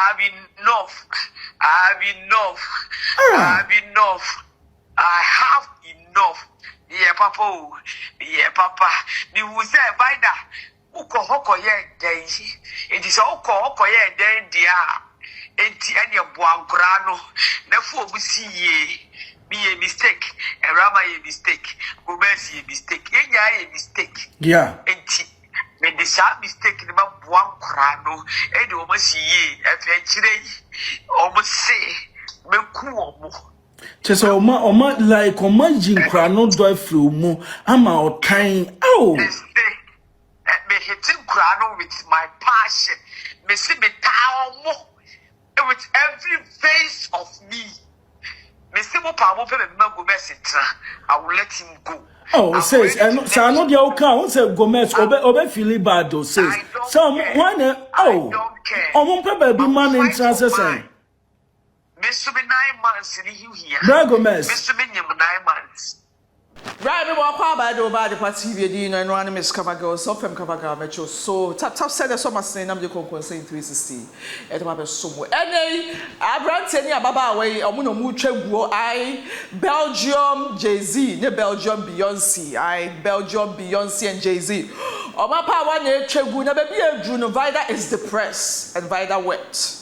I've enough. I've enough. I've enough. I have enough. Yeah, Papa. Yeah, Papa. You will say, Vida, Uko Hoko ye day. It is Oko ye day, dear. Any of Buangrano. Therefore, we see ye. Be a mistake. A Rama a mistake. Gomez a mistake. Enya a mistake. Yeah. Me the sharp mistake in about one crano, and almost ye, eventually, almost say, me cool. Just oma like imagine crano drive through mo. I'm out time. Oh, This day, me hitting crano with my passion, me see me town with every face of me. Me see what power me go message. I will let him go. oh, says I know the account say Gomez obe feel bad though says some one oh won't probably be man in transit saying Miss me 9 months in you here. Gomez Miss me 9 months. Right, we walk by the body party video and one miss cover girls, so from cover girl metro. So tap said the summer saying I'm the concern 360 at my somewhere. And I brought any Baba away, or Muno Muche, I Belgium Jay-Z, ne Belgium Beyonce, I Belgium Beyonce and Jay-Z. Or my power ne Cheguna, baby, Juno Vida is depressed and Vida wept.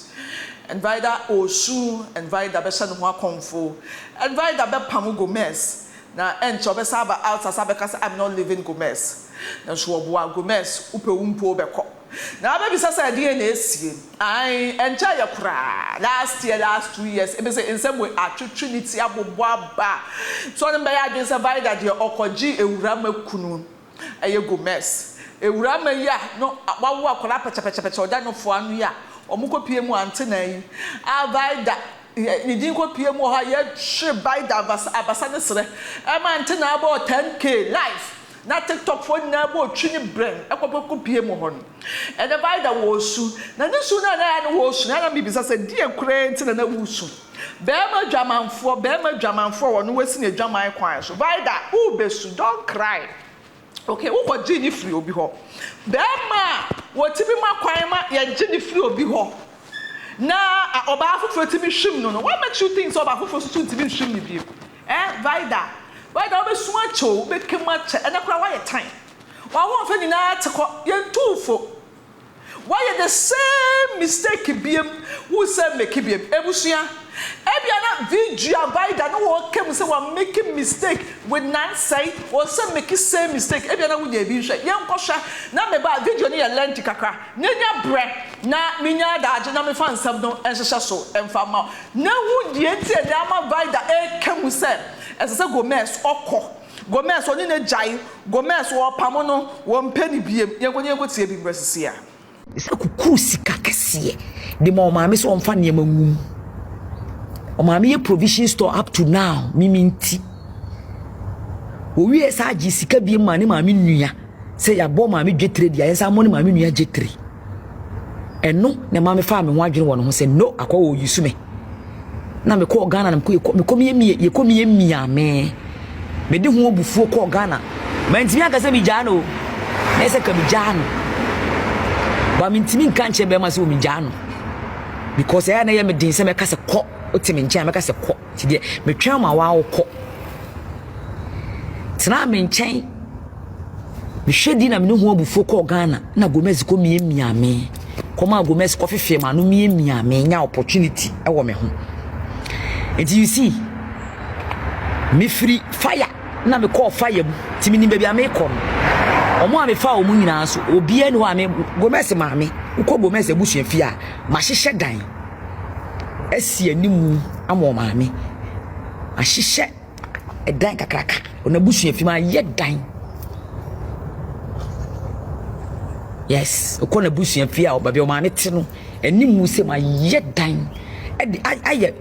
And Vida Osu and Vida Beshan Wakonfo and Vida Bepamu Gomez. Na encho be saba out asaba kasa I'm not living Gomez. Na so oboa Gomez upe umpo beko. Na be bisa say dey na esie. Ai encha ya kura. Last 2 years e be say nsem we atwetwiniti abobo aba. So ne be ya dey say Vida dey okoji ewura makunu. Eye Gomez. Ewura ma ya no wawo akola pechepechepeche oda no fo anu ya. Omukopie mu antena yi. Vida ni din ko pie mu ha ye hwe Vida abasa ne sere e ma nte na abo 10k live na TikTok phone na abo twini brain e ko pie mu ho no e de Vida wo su na ne su na wo su na bibisa se die kure nte na wo su be ma dwamanfo wo no wasi na dwaman kwan so Vida u be su don't cry. Okay, wo ko gini free obi ho be ma wo tibi ma kwan ma ye gini free obi ho na oba afufo timi hwim no what makes you think so oba afufo so timi hwim ni biem Vida obe suma cho obe kema che na kura wa ye time wa won fa nyina tekọ ye tufo why the same mistake biem who say make biem ebusua ebia na video Vida no wo kem say wa make mistake with nan say wo say make same mistake ebia na wo dey bi hwe ye nkọhwa na me ba video ni ye lenti kakra nyanya bre na minya daje na me fan sab no enhehye so emfa ma na wo die tie na ma Vida e kem say ese Gomez okọ Gomez oni na jai Gomez wo pamo no wo mpeni biem ye ko tie bi brasisia kuku sika kese de ma o maame so omfa ne mangum o maame ye provision store up to now miminti o wie sa agi sika bi ma ne maame nua se ya bo maame dwetre dia yensa mo ne maame nua dwetre eno ne maame fa me ho adwene wo no ho se no akwa wo yusu me na me ko Ghana na me ko me miame me de ho obufuo ko Ghana ma ntimi aka se mi jano na se ka mi jano ba mi ntimi nka nche be ma se o mi jano because ya na ye me din se me ka se ko otimi nche me ka se ko ti de me twa ma wa wo ko tena me nchen me hwedi na me ho obufuo ko Ghana na Gomez ko mi miame koma Gomez ko fefie ma no mi miame nya opportunity e wo me ho. And you see, me free fire. Na me call fire. Timi ni baby ame kom. Omo ame fa omu nyina so. Obi enu ame Gomez maame. Uko Gomez ebusu afia. Ma hihye dan. Esi animu amo maame. A hihye edan kakraka. Ona busu afia ma ye dan. Yes, uko na busu afia obabe o maame te no. Animu se ma ye dan. Aye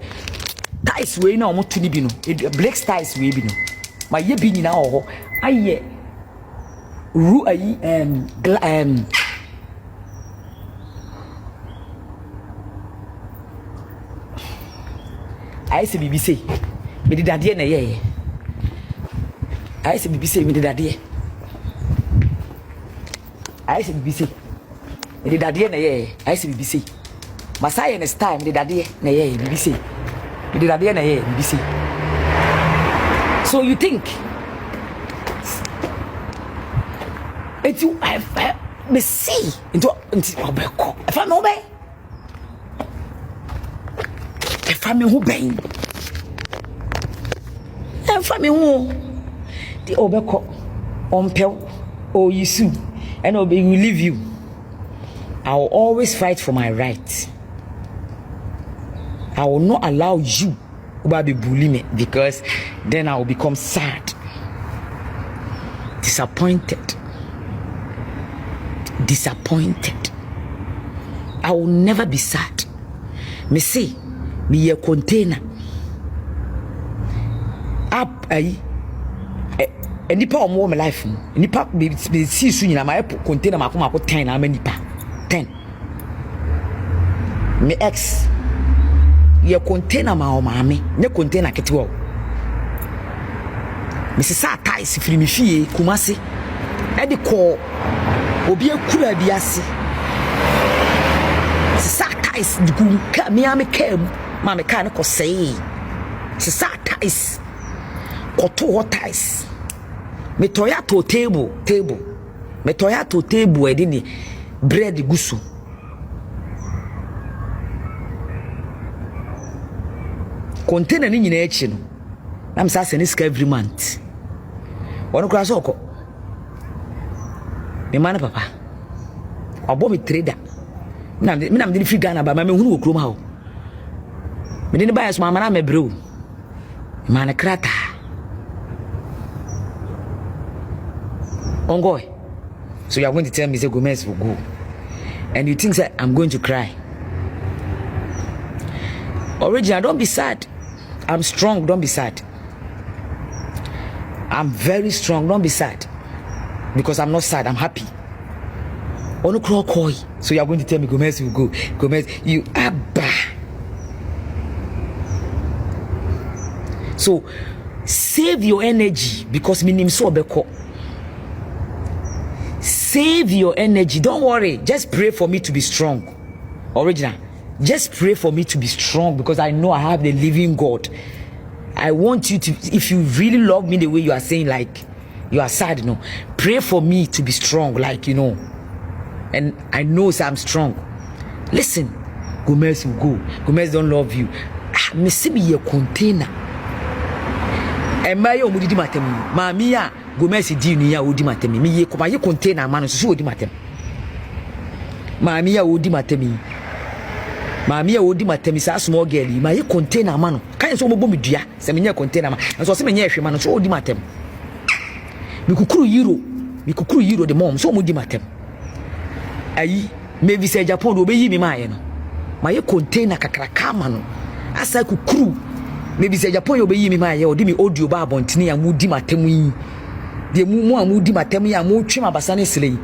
ties we na omoto ni bi no black ties we bi no ma ye bi nyina ho aye ru ayi ayi se bibi sei me didade na ye ayi se bibi sei me didade ayi se bibi sei me didade na ye ayi se bibi sei Masaya ne style me dade na ye bibi say. Me dade na ye bibi say. So you think if you have me see into obeko. If I no be. If I me who be. If I me who the obeko ompel or you sue and obey will leave you. I will always fight for my right. I will not allow you to be bully me because then I will become sad, disappointed. I will never be sad. Me say, me a container. Up nipa omo my life nipa be see su nyina my container mako 10 na ma nipa 10 me ex ye container ma o maame ne container ketewo me se sa ties firi me fie kumase e de ko obi akura bi ase se sa ties de kum ka me ame kam ma me ka ne ko sei se sa ties koto ties me toya to table me toya to table edi ni bread gusu container ni nyina echi no na msa se ni ska every month wono kura so ko me man papa obo me trader me na me free Ghana ba me hunu wo krom ha o me ni ba yaso mama na me bro man krata Ongoy. So you are going to tell me say Gomez will go. And you think that I'm going to cry. Original, don't be sad. I'm strong, don't be sad. I'm very strong, don't be sad. Because I'm not sad, I'm happy. Ono koi. So you are going to tell me Gomez will go. Gomez, you abba. So save your energy because me nim so beko. Save your energy. Don't worry. Just pray for me to be strong. Original. Just pray for me to be strong because I know I have the living God. I want you to, if you really love me the way you are saying, like you are sad, pray for me to be strong, like, and I know I'm strong. Listen, Gomez will go. Gomez don't love you. Me see me a container. Am I your mudi matemi? Mamia. Gomez di ni ya odi matemi me ye koma ye container man so odi matem maami ya odi matemi sa small girl ma ye container man kan so mo me dua se me nya container man so se me nya hwe man so odi matem me kukuru euro de mom so mo di matem ayi me visa Japan do be yi mi ma ye no ma ye container kakraka man asa kukuru me visa Japan yo be yi mi ma ye odi mi audio ba abontene ya mo di matem yi de mu amudi matem ya mu twema basane sele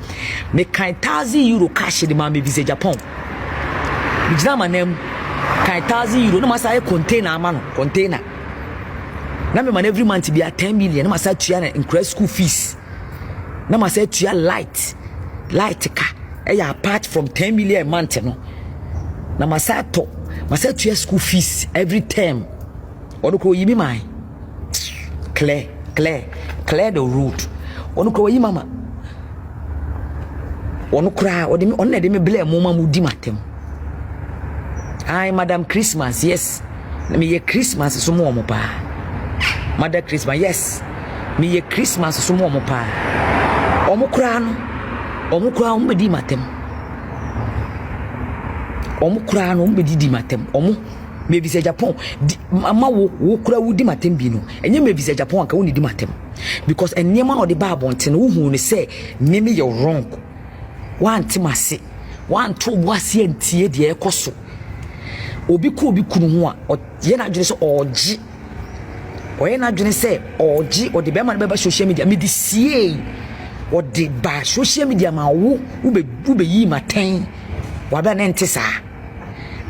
me kan €1,000 cash de ma me visa Japan mi jina manem kan €1,000 na masa container ama no container na me man every month be 10 million na masa tua na increase school fees na masa tua light ka apart from 10 million a month no na masa tua school fees every term ono ko yimi mai clear the road. Onu ko yi mama. Onu kra on na de me blame mama mu di matem. Ai Madam Christmas, yes. Me ye Christmas so mo pa. Madam Christmas, yes. Me ye Christmas so mo pa. Omu kra o me di matem. Omu kra no me di matem. Omu me visa Japan mama wo kura wo di matem bi no enye me visa Japan ka wo ni di matem because enema no de ba abonten wo hu ne say me you wrong wan timase wan to boase antie de ekoso obi kunu ho a ye na dwene so oji oye na dwene say oji o de be ma be social media me di sie o de ba social media ma wo be yi maten wa ba na ntesa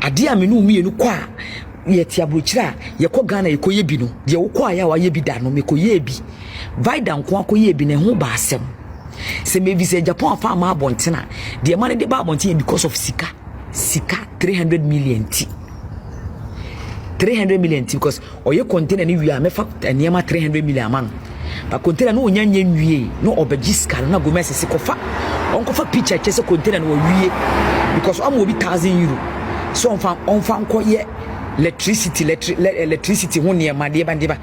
ade a me no mienu kwa ye tiabrochira ye ko Ghana ye ko ye bi no de wo kwa ya wa ye bi da no me ko ye bi Vida nko akoye bi ne ho ba asem se me visa Japan fa ma abontena de ma ne de ba abonten because of sika 300 million t 300 million t because oye container ni wi a me fa niema 300 million man but container no onya nya wie no obegiska na Gomez se kofa onkofa picture chese container no wie because am obi 1000 euro so onfa nkoye electricity ho niema de ba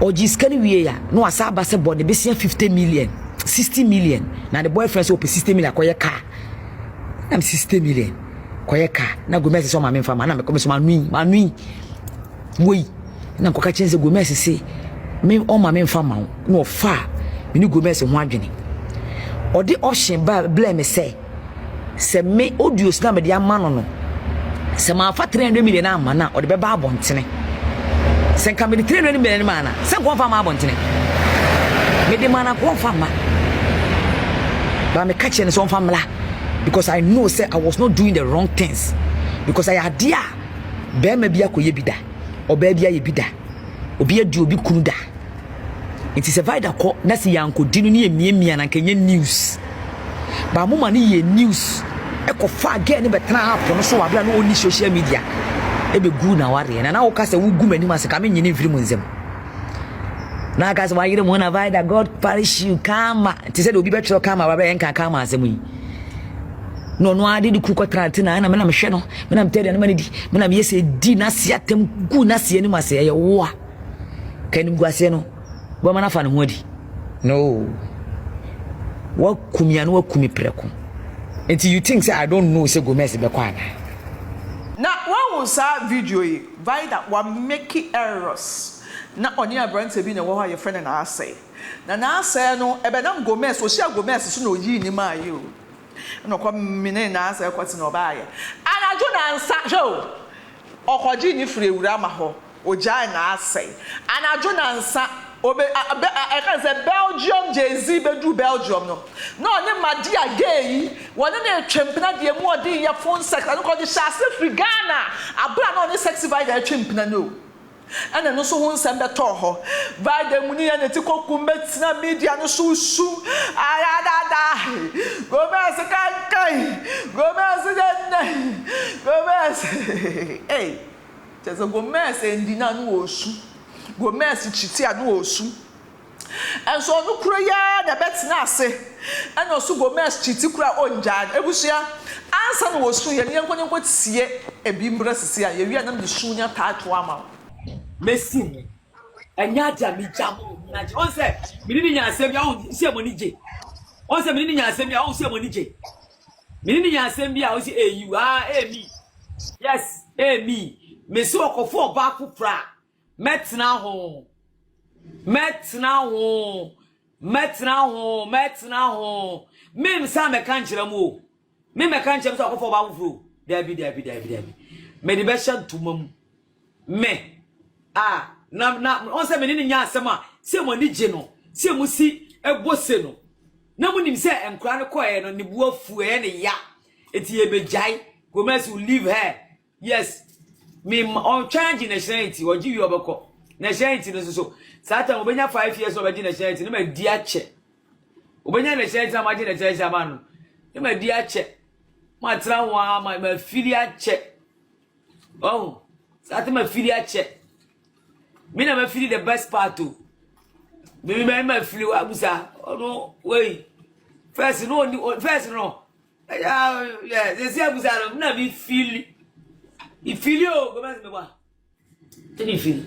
ogiska ni wie ya no asaba se body be 50 million 60 million na the boyfriend so 60 million akoye car am 60 million koye car na Gomez so ma me fama na me come so manui woi na nkoka chenze Gomez se me o ma me fama no fa me ni Gomez ho adwene odi option ba blame say me audios na me de amano no se ma fa 300 million na ama na odi be ba abontene se nka me 300 million ma na se ko fa ma abontene me de mana ko fa ma ba me catch and so family because I know say I was not doing the wrong things because I had dia be ma bia koye bida oba bia ye bida obi adu obi kunu da it is a Vida ko na se yanko dinu ne emiemia na kanye news ba mo ma ne ye news e ko fa again ne betena hapo no so wabla no oni social media e be gu na ware na wo ka se wo gu mani ma se ka me nyini mfiri mo nzem na guys why you don't want to Vida God punish you karma ti said obi betro karma baba enka karma asemu yi no ade di kuko trante na me na me hwe no me na me tede na me di me na me yese di na se atem gu na se ani ma se ye wo kan gu ase no bo ma na fa ne ho di no wa kumia no wa kumi preko until you think say I don't know say Gomez be kwa na when we saw video yi Vida wa make errors na oni abrante bi na wo ha ye friend na asay na asay no ebe na Gomez o shia Gomez so na oyi ni ma yi o no kwa mine na asay kwati no ba ye anaju na nsa jo okoji ni fure wura ma ho oja na asay anaju na nsa obe I can say Belgium Jay-Z bedu Belgium no ne madi agay wona na twempena de mu odi ya phone sex no ko di shase free Ghana abura no ne sexy Vida twempena no ana no so won sem beto ho Vida muni ya ne tikokum betina media no so su ayadada Gomez kai Gomez hey tezo Gomez endina no osu Gomez chiti anu osu enso no kuro ya na betina ase ana osu Gomez chiti kura onjan ebusia ansa no osu ye ne nkonyenko tie ebimbre sisi ya ye wi na de sunya taatu ama Messi anya jami jamu na je on se minini nya asem ya on se mo ni je on se minini nya asem ya on se mo ni je minini nya asem bia on se you me yes me Messi okofo ba fufra metna ho mem sa me kan kire mu me kan kire so okofo ba fufro dabi me de be sha ntumam me na on se menini nya asema se mo ni je no se mo si ebose no na mo nim se enkura ne koye no ne bu afu e ne ya eti e bejai Gomez will leave her yes me on change nationality oji wi obeko nationality no so satan obenya 5 years obeji nationality no ma di ache obenya nationality na ma di nationality amanu no ma di ache ma tra wa ma fili ache oh satan ma fili ache me na ma feel the best part too. Me ma feel abusa. Oh no, wait. First no. Yeah, they say abusa no na me feel. You feel you go me ba. Can you feel?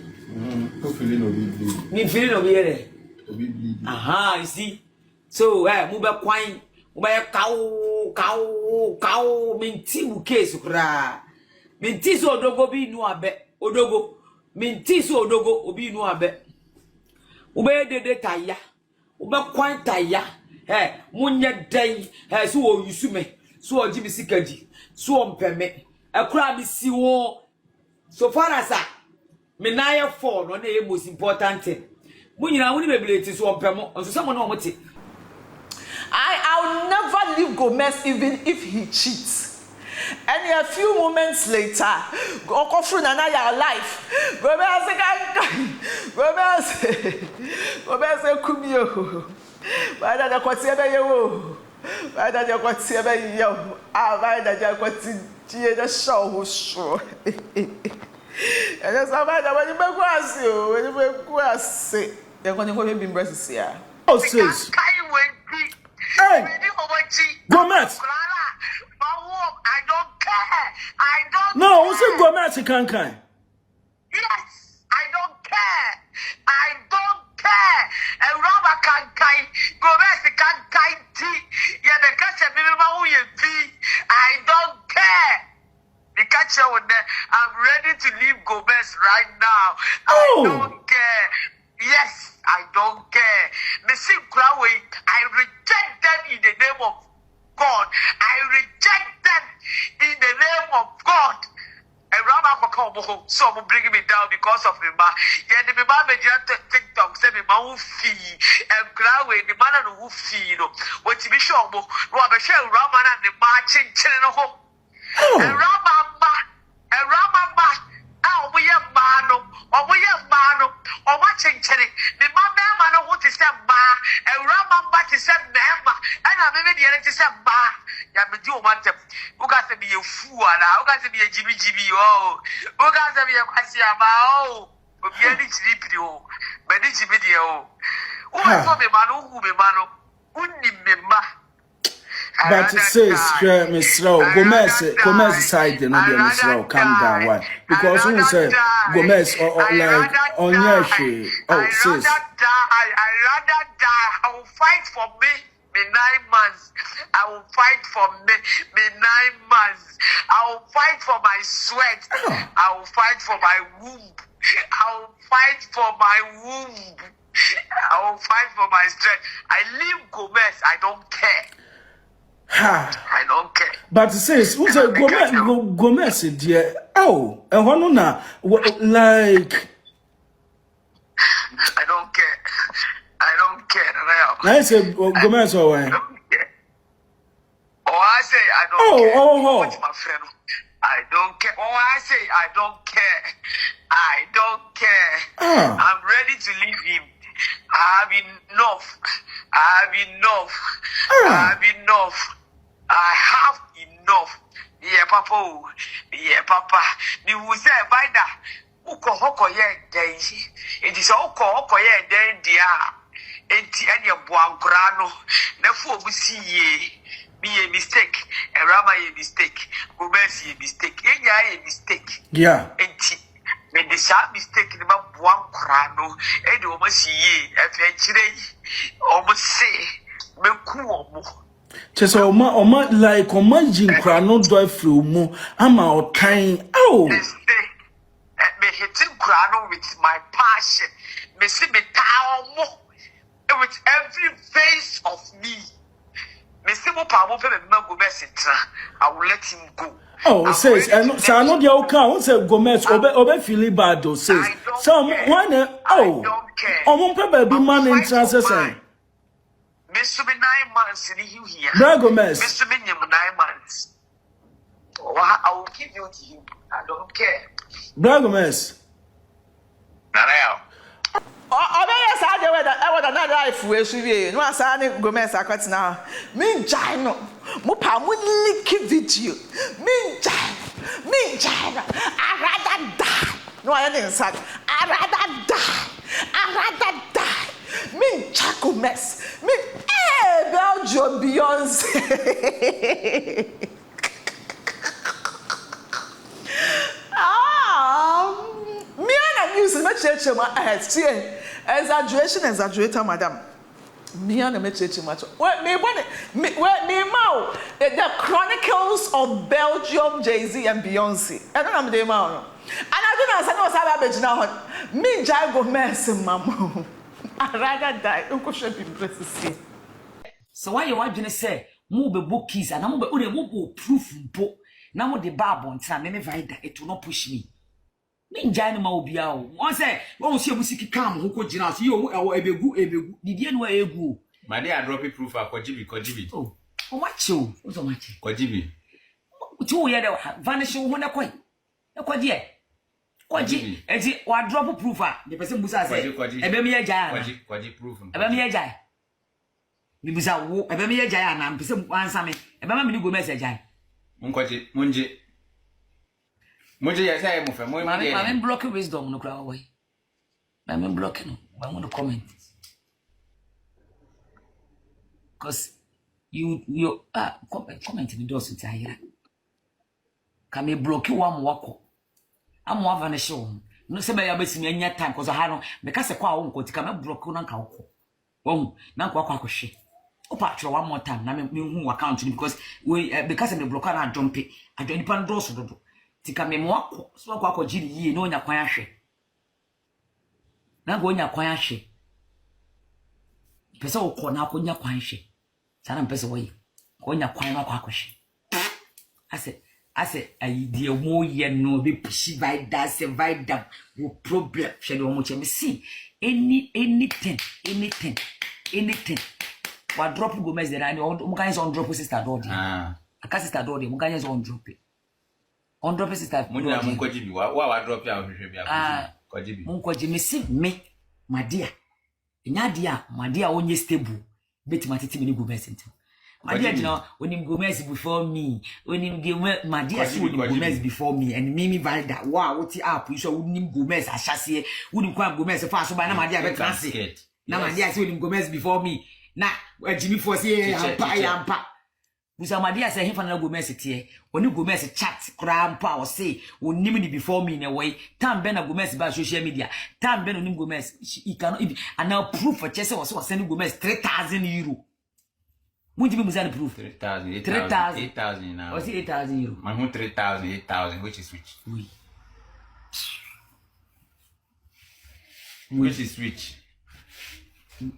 Go feel no be. Me feel no be here. Obi bleed. Aha, you see. So, mu be kwan, mu be kaw minti bu case kra. Minti so odogo bi nu abe. Odogo minti so odogo obi nu abe ube dede taya ube kwan taya munye den so o yusume so o jibi sikaji so o mpeme ekura bi si wo so far as me na ye for no na e most important thing munyina woni bebileti so o mpemo so samo na o moti I'll never leave Gomez even if he cheats. And a few moments later, go through another life. Gomez, kumio. Why that I consider you? Vai da dia kwati e be yo. Ah, vai da dia kwati tie the show who show. And that's how vai da when you be kwasi o, when you be kwasi. They going to be breasts here. Oh, sis. Hey, Gomez. I don't care. I don't No, care. who's it Gomez can't. Yes, I don't care. I don't care. A rubber can kai. Gomez can kai tea. Yeah, the catcher, I don't care. The catcher would I'm ready to leave Gomez right now. I don't care. Yes, I don't care. Missy Crowley, I reject them in the name of God. I reject them in the name of God. And Rabbi Makomo, so bringing me down because of me. Yeah, the man made TikTok, said me who fee and Crowley, the man who fee. What to be sure, Robert Shell, Raman and the marching children home. And Ramamba, oh, we have Mano, or we have Mano, or watching Cherry. The man who is a bar, and Ramamba is a member, and I'm maybe the other bar. You want them who got to be a fool, who got to be a GB, oh, who got to be a Quasiama, oh, but the video, but this video. Who is for me, Mano, who be Mano, who need me, but it says, Miss Rowe, Gomez side, and Miss Rowe, calm down, why? Because who said Gomez or like on your shit? Oh, sis. I rather die. I will fight for me 9 months. I will fight for me 9 months. I will fight for my sweat. I will fight for my womb. I will fight for my womb. I will fight for my strength. I leave Gomez. I don't care. I don't care. But sis, who's a Gomez, dear? Oh, and one na like. I don't care. I don't care. I say Gomez or I don't care. Oh, I say I don't care. What's my friend? I don't care. Oh, I say I don't care. I don't care. I'm ready to leave him. I have enough. I have enough. I have enough. I have enough. Yeah, Papa. Yeah, Papa. You will say, Vida, Uko ye day. It is Oko ye day, dear. And your Buangrano. Therefore, we see ye. Be a mistake. And Rama a mistake. Gomez a mistake. A mistake. Yeah. When the sharp mistake in about Buangrano, and you almost see ye. Eventually, almost say, Meku. Just oma like imagine crano drive through mu ama o time oh me hitting crano with my passion me see me town with every face of me me see mo pa mo pe me Gomez entra I will let him go. Oh says and so no dey okay won say Gomez obe feel bad o says so one oh omo pe ba bi man entra say Mr. 9 months in here. Gomez. Mr. 9 months. Oh, I will give you to him. I don't care. Gomez. Now. Yes, I would another life where she be. No, I Gomez, I got now. Mean China. Mupa, licky video. Mean China. I rather die. No, I didn't say. I rather die. Me Chaco mess. Me Belgium Beyonce. Me and news in my church exaggerator madam. Me and my church much. What me mau the Chronicles of Belgium, Jay-Z and Beyonce. I don't know the mau. And I don't know savage now. Me Jago mess mama. I rather die. Uncle should be blessed. So why you want to say move the book keys and I'm move proof book. Now the Bible and time me Vida it will not push me. Me jani ma obi awo. Won say won see musiki calm who ko jina so you ebegu did you know egu. My day I drop it proof kojibi. Oh watch you. What's so much? Kojibi. Tu ye the vanish who na koi. E kodie. Koji enti wa drop proof the person musa say ebe me agya koji proof ebe me agya Bibisa wo ebe me ye jaya na mpese ansa me ebe ma me ni Gomez jaya Munje ya say mo fe mo me block wisdom no kra boy me block no I want to comment cuz you comment me do so tayira ka me block you am wako am wa vanish wo no se be ya besimi anya time cuz ha no me ka se kwa wo nkoti ka me block no nka wako wo na nka akwa Opa try one more time na me hu account because we because me block na jump adwani pan do so dodo tika me mo akọ so akọ giri yie na onya kwan ahwe na go onya kwan ahwe pese okọ na akọ nya kwan ahwe sana pese wo yi ko onya kwan na akọ ahwe ase idea mo ye no be pushi Vida se Vida wo problem hwe de mo che me see anything wa drop Gomez there and mukanye on drop sister Dodi aka sister Dodi mukanye on drop sister munya munkoji bi wa drop ya hwehwe bi akoji bi munkoji mesi me madia nya dia madia onye stable beti matiti me ni Gomez ntim madia jina onim Gomez before me onim madia si onim Gomez before me and mimi Vida wa woti app you so onim Gomez ahyase onim kwa Gomez fa so ba na madia be transit na madia si onim Gomez before me na Jimmy for say ampa Busamadia say hefa na Gomez tie oni Gomez chat kra ampa o say onim ni before me na way time be na Gomez ba social media time be no nim Gomez he cannot even and now proof for chese was send Gomez 3,000 euro munji be musa proof 3,000 now o say 8,000 euro my home 8,000 which is which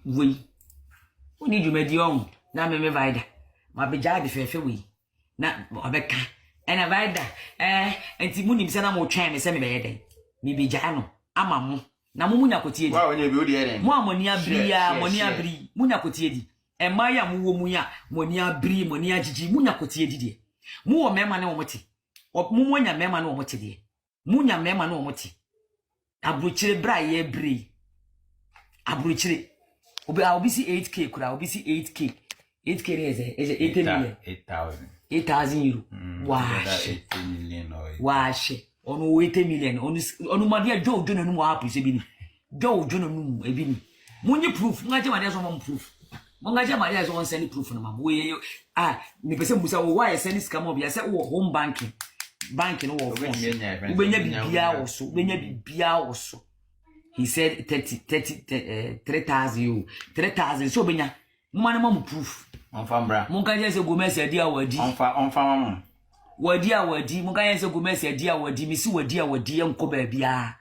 we need you medium na me Vida ma be jade fefe we na obeka ena Vida enti munim se na mo twen me se me be yeden me be ja no ama mo na mo munya kotie di wa onye be odi eden mo amoni abri munya kotie di emaya mo wo munya moni abri moni agigi munya kotie di de mo wo mema na wo moti mo munya mema na wo moti de munya mema na wo moti abruchire bra ye bri abruchire obi see 8k kura obi see 8k is 8 million 8,000 euro washe onu 8 million onu madia jo na nu happy se bi ni jo na nu e bi ni munyi proof ngaje madia so mo proof ngaje madia so send proof na mamo we me pese musa wo why send scam obi say wo home banking no wo ubenya bibia wo so he said 3,000 euro 3,000 so benya mama na mamu proof onfambra mungaje se Gomez adi awadi onfamama wadi awadi mungaje se Gomez adi awadi misi wadi awadi enko ba bia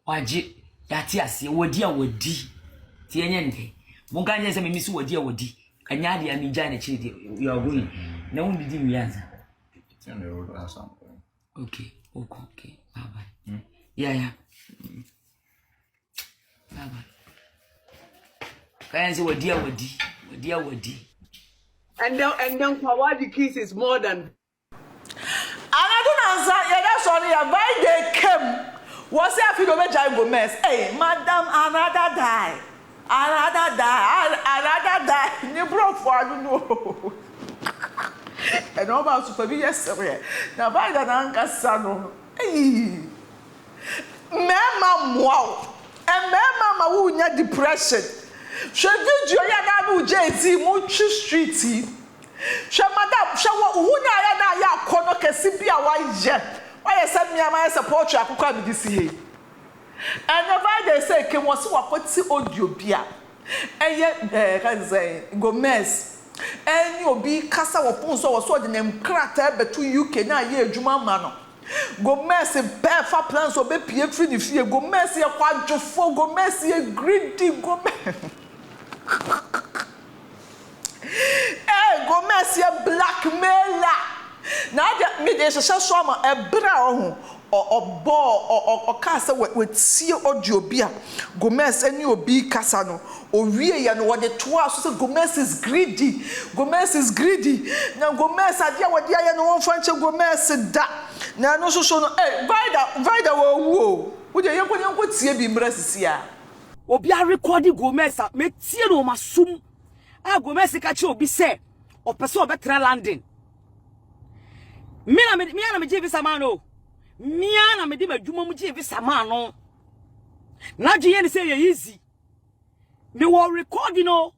waje yati ase wadi awadi ti enye nde mungaje se misi wadi awadi anya adi amija na chiri you are going na won didi mi yanza okay bye bye yeah baba kayan say wadi and then Kwawadi kiss is more than and I don't answer yeah that's only a by they came was say if you go be Jai Gomez hey madam another die ni bro for I don't know and all about super be yesterday na by that ankasa no hey mema wow and mama who nya depression she video ya na bu JT mu twi street she madam she who nya ya na ya kono kesi bia wa je why say me am I support you akukwa bi this here and never they say ke was wakoti audio bia eye can say Gomez any obi kasa wo phone so was de nem krata betu UK na ye adwuma ma no Gomez befa plans so be pie free the fie Gomez ye kwadwofo Gomez ye greedy Gomez Gomez ye blackmailer na dia me dey so ma ebra ho o kasa we tie audio bia Gomez any obi kasa no o wie ye no wo de to aso say Gomez is greedy na Gomez adia wo dia ye no won fa nche Gomez da na no so no Vida wo de yenko tie bi mra sisi a obi a record Gomez me tie no masum a Gomez ka che obi se opese obetra landing me na me give sama no me na me di madwuma mu give sama no na je ye ne say easy me wo recording no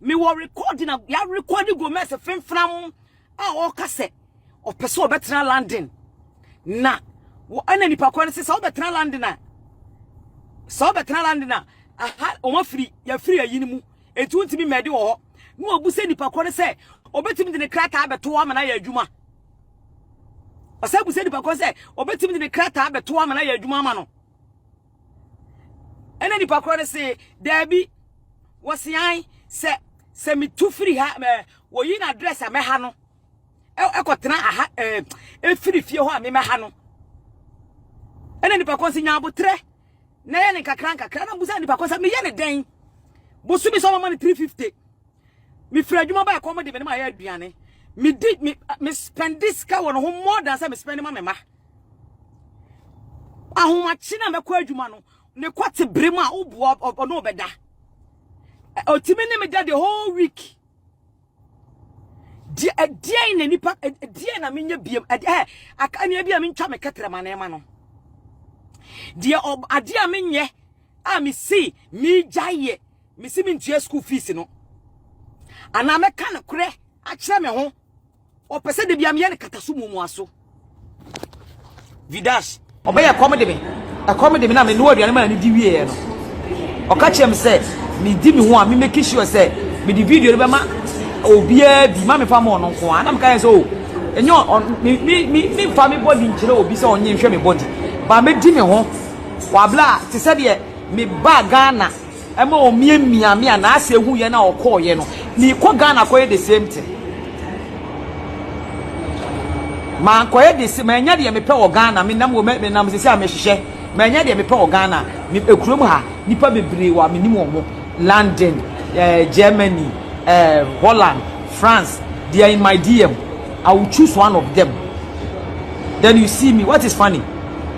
me wo recording ya recording Gomez fenfram a o ka se opese obetra landing na wo ana nipa kwa ne se obetra landing na so betra landing na aha o ma free ya free ayi ni mu etu ntimi mede wo ho no obu se nipa ko ne se obetimi de ne krata abeto amana ya adwuma asa bu se nipa ko se obetimi de ne krata abeto amana ya adwuma ama no ene nipa ko ne se dabi wosian se mi tu free ha wo yi na address a me ha no ekotena aha free fie ho a me ha no ene nipa ko se nya abotre na ye ne kakra na buza nipa ko se me ye ne den bosu mi so ma 350 mi fra adwuma ba ko mo de me ma ya aduane me spend this ka won ho more than say me spend ma me ma ahoma chi na me ko adwuma no ne kwate brem a obu no obeda otimi ne me the whole week die na nipa die na me nya biem aka ne bia me ntwa me ketre ma na ma no die ade a me nye a me see me jaye me see me ntua school fees no ana me ka ne kure a kire me ho o pese de bia me ye ne kataso mu aso vidash obeya comedy me na me no aduane ma ne di wie no o ka kire me say me di me ho a me make sure say me di video no be ma obia bi ma me fa mo no nko ana me ka say o enyo me fa me body nkire obi say onye nhwe me body ba me di me ho wa bla ti se de me ba Ghana ema o mia na ase hu ye na okọ ye no ni ko Ghana ko ye the same thing ma ko ye the same ma nya de me pe o Ghana me nam se se a me hwehwe ma nya de me pe o Ghana me ekurom ha nipa bebre wa me nim omo London Germany Holland France they are in my DM. I will choose one of them. Then you see me. What is funny?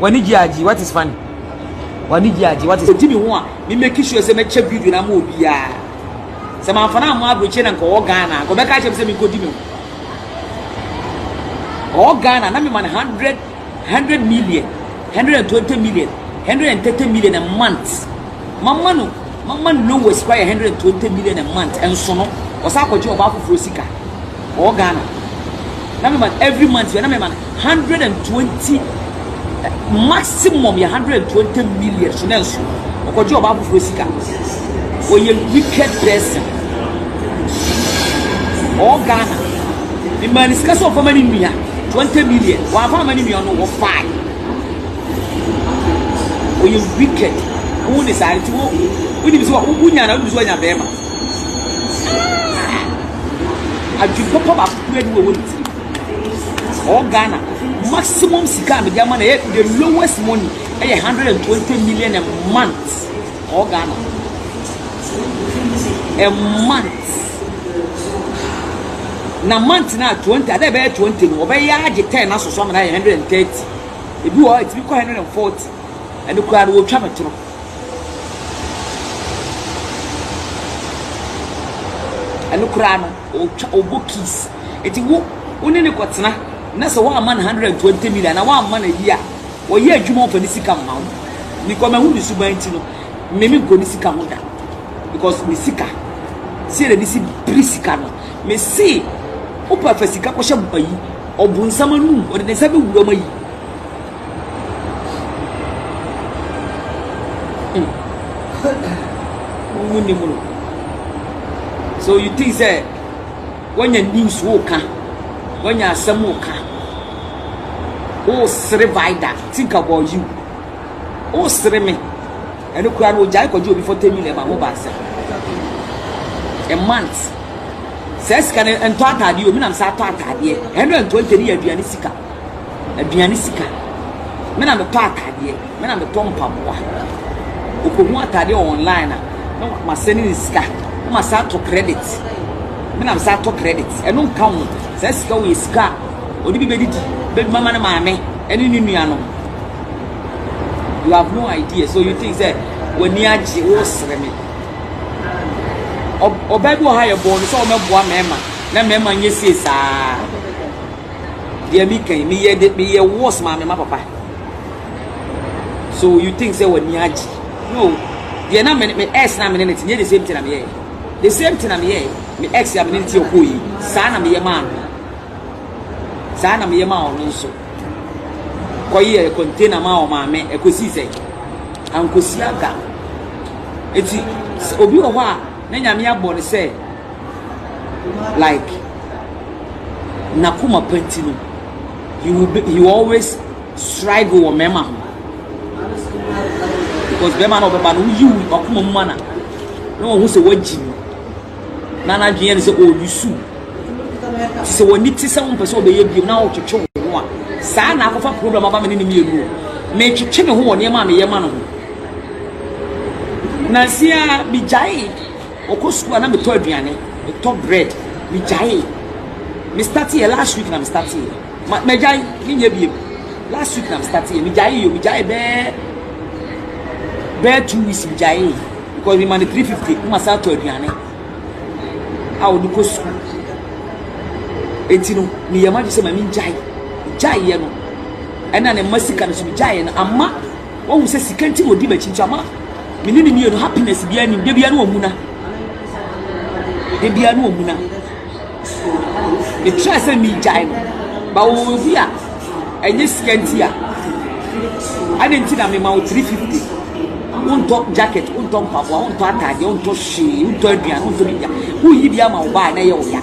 Wanijiaji, what is funny? Wanijiaji, what is Jimmy one? Me make sure say me check video na mo bia. Say man fana mo abroche na ko Ghana. Go make check say me go Jimmy. O Ghana na me man 100 million, 120 million, 130 million a month. Mama no was quite 120 million a month and so no. Osa ko ji oba fufuro sika. O Ghana. Na me man every month na me man 120 maximum 120 million so na so. Ko ji oba fufuro sika. O ye wicked person. O Ghana. The man is case of money mia 20 million. Wa fa money mia no 5. O ye wicked. Who decide to who is what unya na who nya bema. Adwupo papa kuedu we wonti. O Ghana maximum sika me dia man the lowest money 120 million a month. O Ghana a month. Na month na 20 ade be 20 no be ya age 10 na so so na 130. Ebi wo it be 140 and ko ade wo twa metro. And look around, or bookies. It's only a quatna. That's a 120 million. And 1 man a year. Or year, you more for this come out. Because who is Subantino? Maybe go this come out. Because Missika. See the DC Prisicano. May see Opa Fessica Poshabai or Bunsamanu or the Sabu Romai. So you think that when your news woka, when you're some woka, oh Vida, think about you. Oh Sreme, and look around with Jack or you before 10 million about a month. Says can and talk at you, I'm sat talk at you, 120 years, Bianisika, a Bianisika. Men I'm a talk at you, men I'm a tompa boy. Who could want to do online? No, my sending is cat. Ma start to credit. Me na start to credit. E no count. Say sika we sika. Odi bi bedidi. Be mama na maame. Eni ni nua no. You have no idea. So you think that when you are wo sreme. obabi o ha ye born so o meboa mema na mema nye sie saa dia mi kan mi ye worse ma mema papa so you think say wani aji no dia na me ex na me ne tinye the same thing na me ye the same thing na me ye me ex ya me nti okoyi saa na me ye ma saa na me ye ma ono nso koyi e container ma o ma me ekosi say ankosi aga eti obi wo ha na nyame abo ne say like nakuma pentino you always strive with mema because bema no beba no you akuma mu mana no hu se waji na na dwen ne se o yusu se woni ti se won pese obeye biem na o twetwe ho a saa na akofa problem aba me ne mienu me twetwe me ho woni ma me ye ma no na sia bi jai okosu na me to aduane me to bread mi jai me start here last week na me start here me jai ni nya biem last week na me start here mi jai be 2 weeks mi jai because we man 350 ma start to aduane a o duko school etino mi yama je se ma mi jai ye no ena ne masika no so mi jai no amma wo hu se sikanti odi ba chincha ma mi ni mi no happiness bia ni de bia no omuna de bia no omuna me try say mi jai no ba wo bia enye sikanti a adenti na me ma 350 un top jacket un top papa un top atade un top shi un top aduan un top bia wo yi bia ma wo ba na ye wo ya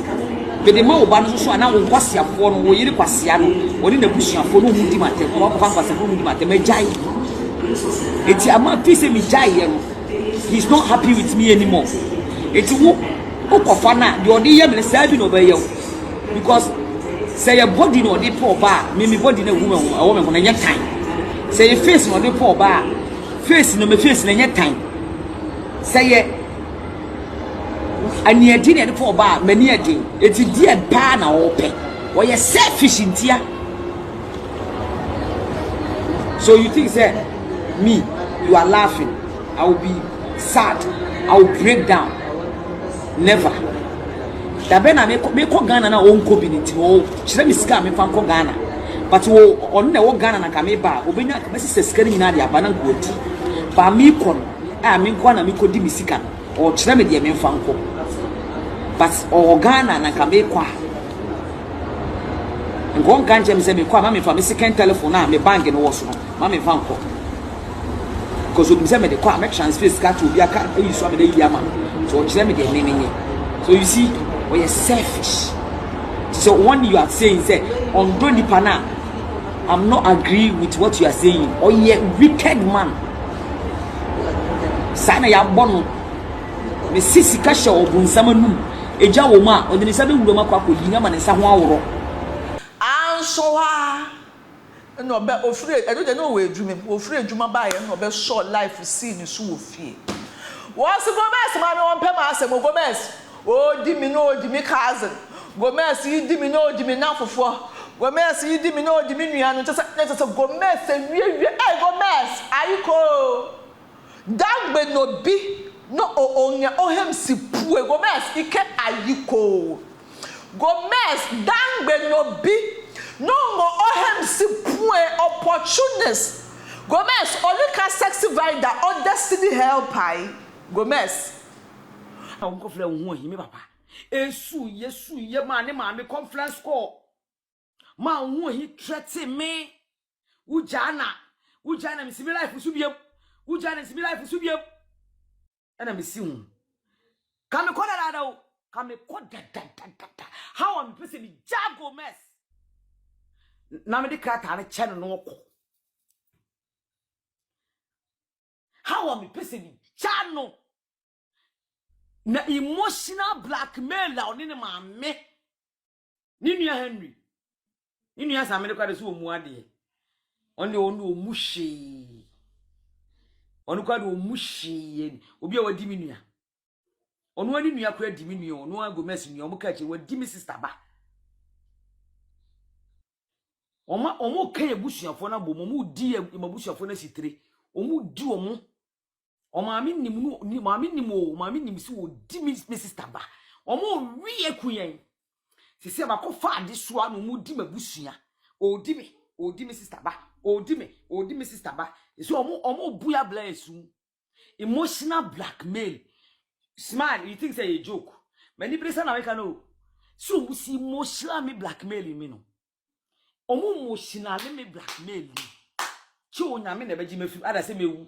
be de ma wo ba no so ana wo kwasiafo no wo yiri kwasia no wo ni na busuafo no mu di matem wo ko fa kwasiafo mu di matem me jai eti ama fi say mi jai ye no he's not happy with me anymore eti wo kofa na de odi ye me say bi no be ye because say your body no dey pour ba me body na wu me wo me na nya time say your face no dey pour ba face no me face na nya time say ye ani edi na dey pour ba mani edi eti die ba na wo pe wo ye selfish ntia so you think say me you are laughing I will be sad I will break down never da be na me ko Ghana na on ko biniti o kire mi sika me fan ko Ghana but wo on na wo Ghana na ka me ba obenya ka se sika ni na dia ba na godi ba mi ko a me ko na me ko di mi sika o kire me de me fan ko but o Ghana na ka me kwa ngon kan je me se me kwa ma me fa me sika telephone na me bank no wo so ma me fan ko because we say me the kwa make transfer sika to obi aka e so me dey yama so kire me de me menye so you see we are selfish so when you are saying say on do nipa na I'm not agree with what you are saying or you wicked man sana ya bono me sisi ka sha obunsama num eja wo ma o de ni sabe wuro makwa ko yi na ma ne sa ho aworo anso ha no be ofure edo de no we edwuma ofure edwuma ba ye no be short life see ni so wo fie was Gomez ma me won pe ma asem Gomez o di mi no di mi cousin Gomez yi di mi no di mi nafofo Gomez yi di mi no di mi nua no tese Gomez wie Gomez ayiko dagbe no bi no onya ohem sipu Gomez ike ayiko Gomez dagbe no bi no ngo ohem sipu opportunist Gomez olika sexy Vida or destiny helper Gomez awon ko fle hu ahimi papa esu ye ma ne ma me conference call ma hu ahi threat me ujana mi sibi life su biem ujana sibi life su biem ana me si hu ka me ko da o ka me ko da how am person me jago mess na me de krata ne che no ko how am person me jano na emotional blackmail la oni ne maame ni nua Henry ni nua Samene kwade so omu ade oni omuhye oni kwade omuhye obi a wadi mi nua onu ani nua kwa di mi nua onu Gomez nua omu ka che wadi mi sister ba omu kan ebusuafo na bom omu di ebusuafo na sitire omu di omu o maami nim no ni maami nim o maami nim si o di me sister ba omo wi ekuyen sisi ba ko fa ade soa no mu di mabusua o di me sister ba o di me sister ba so omo buya bless emotional blackmail. Smile, you think say a joke. Many person na make no. So we see emotional me blackmail me no. Omo emotional me blackmail me. Chi onyame na beji mefi ada say me wu.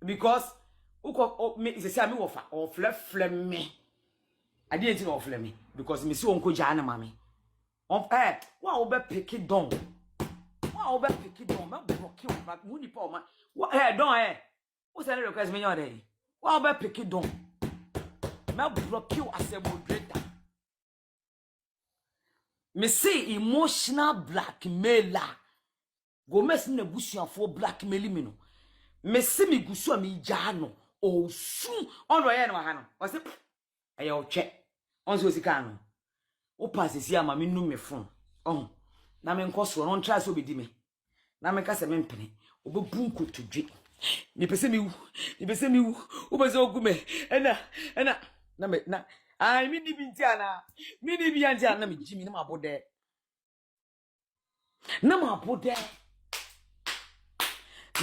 Because me say me wofa or flef me. I didn't know of me because me see onko jana mami. Wa obe pick it down. Wa obe pick it down. Ma block you back mu ni pa o ma. Don Who say request me yore? Wa obe pick it down. Ma block you as a moderator. Me say emotional blackmailer. Go mess na busuafo blackmail me no. Me say me gusu a me ja no. O su on do ye no ha no. O say aye o twe. On so sika no. O pass esi ama me nu me phone. On. Na me nkoso no try so be di me. Na me ka se me mpene. Obebu nkotodwe. Me pese me wu. Me pese me wu. O pese ogume. Ena na me na ai mi ni bi ntia na. Mi ni bi ntia na me jimi na mabode. Na mabode.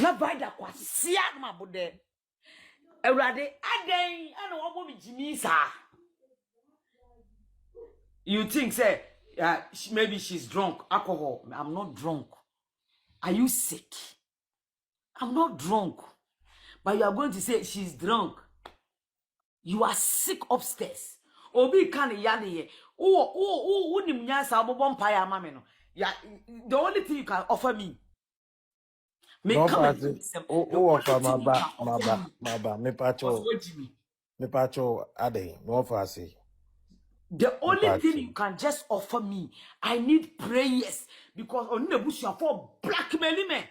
Na Vida kwasia na mabode. Ewrade aden ana wo bo mi jimi sa. You think say maybe she's drunk, alcohol. I'm not drunk. Are you sick? I'm not drunk. But you are going to say she's drunk. You are sick upstairs. Obi kan yale ye. Oh, ni mnyasa obobon pa ya mame no. Yeah, the only thing you can offer me. Me come and offer my ba me pacho ade no offer say. The only thing you can just offer me, I need prayers because on the bush you are for blackmailing me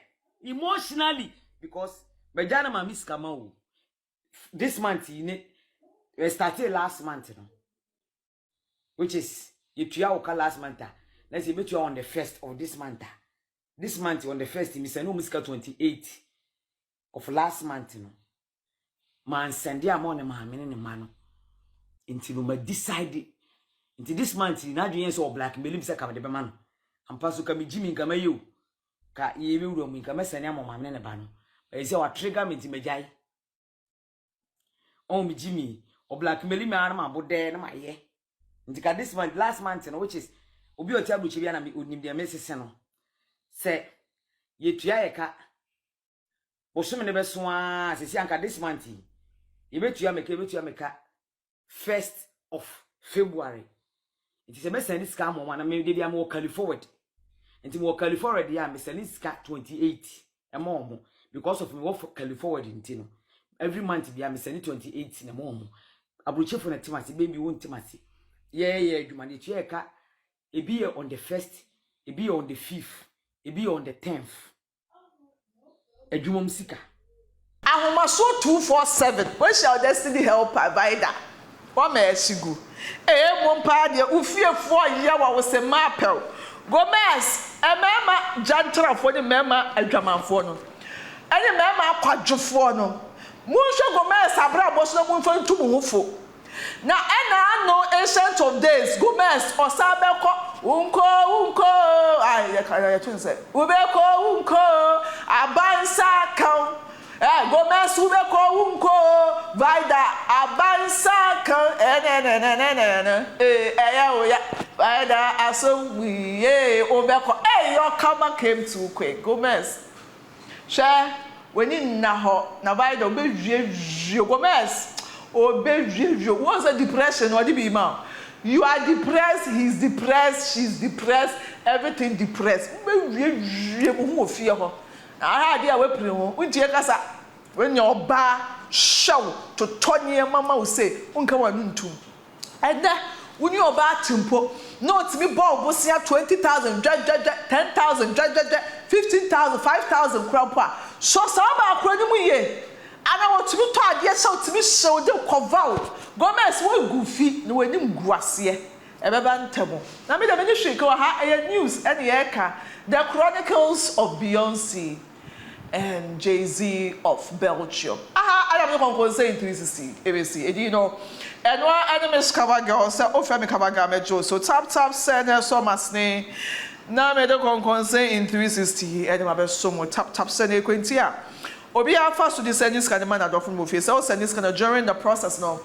emotionally because Bejana ma miss Kamau. This month we started last month, you know, which is if you are last month. Let's say bet you are on the 1st of this month. This month on the 1st, Miss No Miska 28 of last month, you know. Man send ya money man mano. Until we decide. Until this month, na dwen so blackmail se ka de be man. Ampa so ka me jimi ka mayo. Ka ye be wuro mu ka mesane amoma me ne ba no. E se wa trigger me ti majai. On me jimi o blackmail me an ma bode na maye. Until ka this month last month no which is obi o ti abuchi bia na me onim de mesese no. Se ye tua ye ka. Wo so me ne be so a se anka this month. Ye be tua me ka 1st of February. It is a mess and this scam one, and maybe I'm more carry forward. And more carry forward, yeah, Miss Aniska 28 a more because of me work carry forward in Tino. Every month, be a Miss 28 in a moment. I will check for a Timothy, baby, won't Timothy. Yeah, you manage your car. It be on the 1st, it be on the 5th, it be on the 10th. A Jumum Sika. I am so 247. When shall destiny help Vida? What may she go? Mompa de ufiefo ya wa wose mapel Gomez mema jantrafo ni mema adwamanfo no ene mema akwadwofo no munhwe Gomez abra boso no munfa ntumu hufo na ena no ancient of days Gomez osabeko unko ai ya twinse ubeko unko abansa kan Gomez ubeko unko Vida abansa kan oya Vida aso we ubeko your karma came too quick Gomez share when in na ho na Vida obehwie Gomez obehwie what's a depression or the be man you are depressed he's depressed she's depressed everything depressed obehwie mo ho fie ho na dia we pire ho untie kasa when your ba show to tonye mama will say unka wanuntum and when you ba timpo no to me ball bosia 20,000 10,000 15,000 5,000 crapa so sama akro ni mu ye ana what to me to ade show to me show de cover Gomez we gufi no wani mguase ebeba ntemo na me de me hwe ko ha news ene ye ka the chronicles of Beyonce and Jay-Z of Belgium. I am going to say in 360 ABC. You know, and one enemies cover girl say oh femi cover girl mejo so tap send so masne na me de kon say in 360 and my best so mo tap send e kwentia obi afa so the send this kind of man adofun mo face so send this kind of during the process now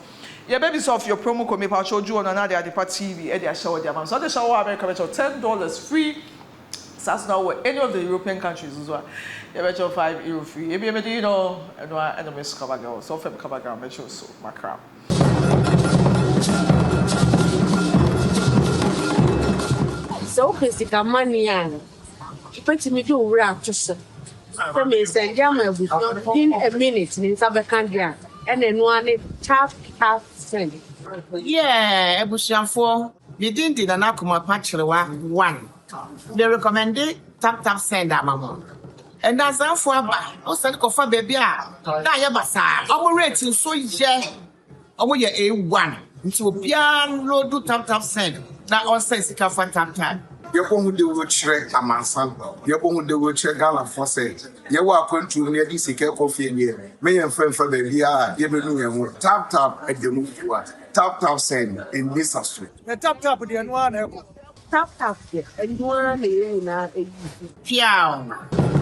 your baby so of your promo code me pa show you on another at the TV e dey show their man so they show America $10 free. That's not what any of the European countries as well. You bet you €5 free. If you know, and I enemies cover girl, so fem cover girl, bet you so my crap. So physical money and put me do rap just for me send jam in a minute in Sabacandia and then one tap send. Yeah, ebusiafo you didn't an akuma patchre one. They recommended tap send that mama. And that's how for about send for baby. Now you basa. Our rating so yeah. Our year A1 into a piano do tap send. Now all sense can for tap. You who they will check a man son. You who they will check Gala for say. You walk into near this coffee here. May and friend for the year. You know tap at the move you are. Tap send in this street. The tap with the one. Tap, and one, Piao.